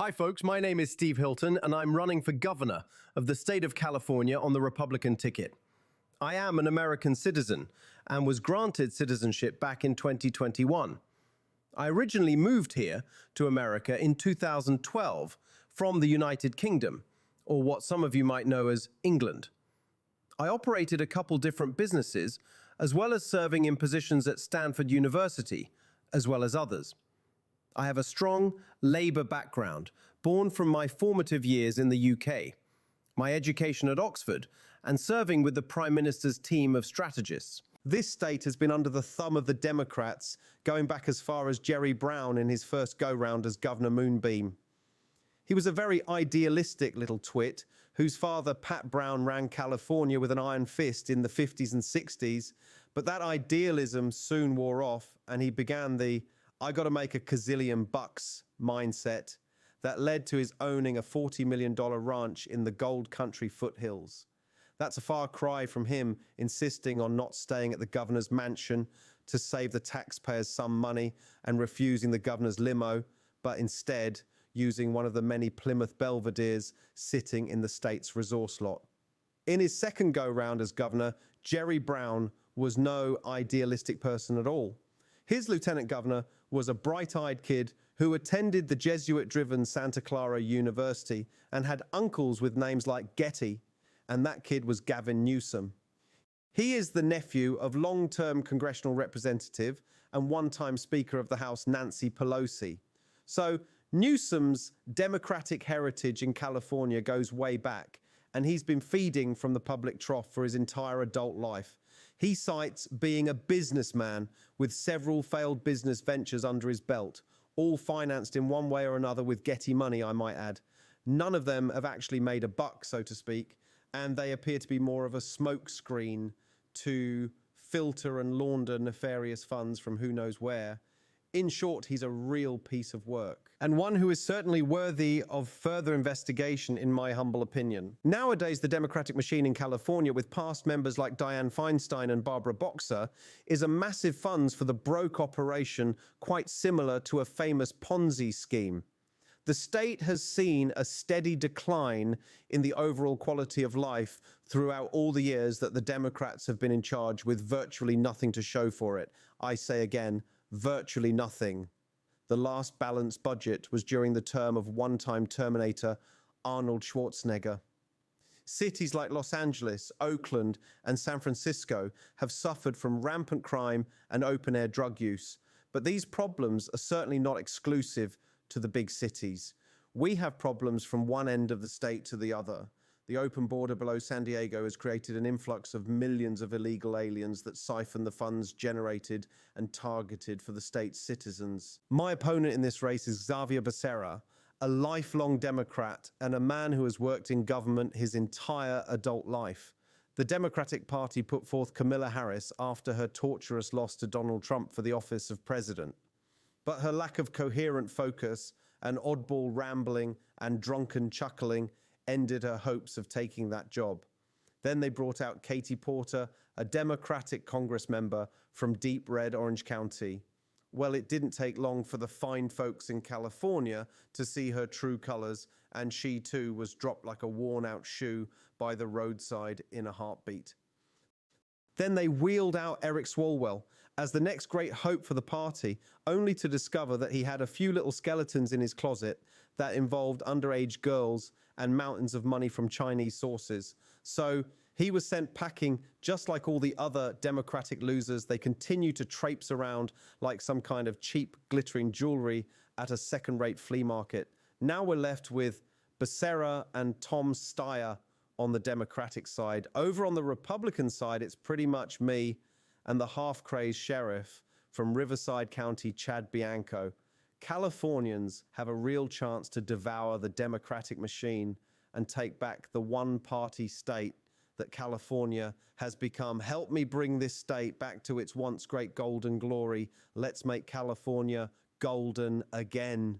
Hi folks, my name is Steve Hilton and I'm running for governor of the state of California on the Republican ticket. I am an American citizen and was granted citizenship back in 2021. I originally moved here to America in 2012 from the United Kingdom, or what some of you might know as England. I operated a couple different businesses, as well as serving in positions at Stanford University, as well as others. I have a strong Labour background, born from my formative years in the UK, my education at Oxford, and serving with the Prime Minister's team of strategists. This state has been under the thumb of the Democrats, going back as far as Jerry Brown in his first go-round as Governor Moonbeam. He was a very idealistic little twit whose father, Pat Brown, ran California with an iron fist in the 50s and 60s, but that idealism soon wore off and he began the "I got to make a gazillion bucks" mindset that led to his owning a $40 million ranch in the gold country foothills. That's a far cry from him insisting on not staying at the governor's mansion to save the taxpayers some money and refusing the governor's limo, but instead using one of the many Plymouth Belvederes sitting in the state's resource lot. In his second go-round as governor, Jerry Brown was no idealistic person at all. His lieutenant governor was a bright-eyed kid who attended the Jesuit-driven Santa Clara University and had uncles with names like Getty, and that kid was Gavin Newsom. He is the nephew of long-term congressional representative and one-time Speaker of the House Nancy Pelosi. So Newsom's Democratic heritage in California goes way back, and he's been feeding from the public trough for his entire adult life. He cites being a businessman with several failed business ventures under his belt, all financed in one way or another with Getty money, I might add. None of them have actually made a buck, so to speak, and they appear to be more of a smokescreen to filter and launder nefarious funds from who knows where. In short, he's a real piece of work, and one who is certainly worthy of further investigation, in my humble opinion. Nowadays, the Democratic machine in California, with past members like Dianne Feinstein and Barbara Boxer, is a massive funds for the broke operation, quite similar to a famous Ponzi scheme. The state has seen a steady decline in the overall quality of life throughout all the years that the Democrats have been in charge, with virtually nothing to show for it. I say again, virtually nothing. The last balanced budget was during the term of one-time Terminator Arnold Schwarzenegger. Cities like Los Angeles, Oakland, and San Francisco have suffered from rampant crime and open-air drug use, but these problems are certainly not exclusive to the big cities. We have problems from one end of the state to the other. The open border below San Diego has created an influx of millions of illegal aliens that siphon the funds generated and targeted for the state's citizens. My opponent in this race is Xavier Becerra, a lifelong Democrat and a man who has worked in government his entire adult life. The Democratic Party put forth Kamala Harris after her torturous loss to Donald Trump for the office of president. But her lack of coherent focus and oddball rambling and drunken chuckling ended her hopes of taking that job. Then they brought out Katie Porter, a Democratic Congress member from deep red Orange County. Well, it didn't take long for the fine folks in California to see her true colors, and she too was dropped like a worn-out shoe by the roadside in a heartbeat. Then they wheeled out Eric Swalwell as the next great hope for the party, only to discover that he had a few little skeletons in his closet that involved underage girls and mountains of money from Chinese sources. So he was sent packing just like all the other Democratic losers. They continue to traipse around like some kind of cheap glittering jewelry at a second-rate flea market. Now we're left with Becerra and Tom Steyer on the Democratic side. Over on the Republican side, it's pretty much me and the half-crazed sheriff from Riverside County, Chad Bianco. Californians have a real chance to devour the Democratic machine and take back the one-party state that California has become. Help me bring this state back to its once great golden glory. Let's make California golden again.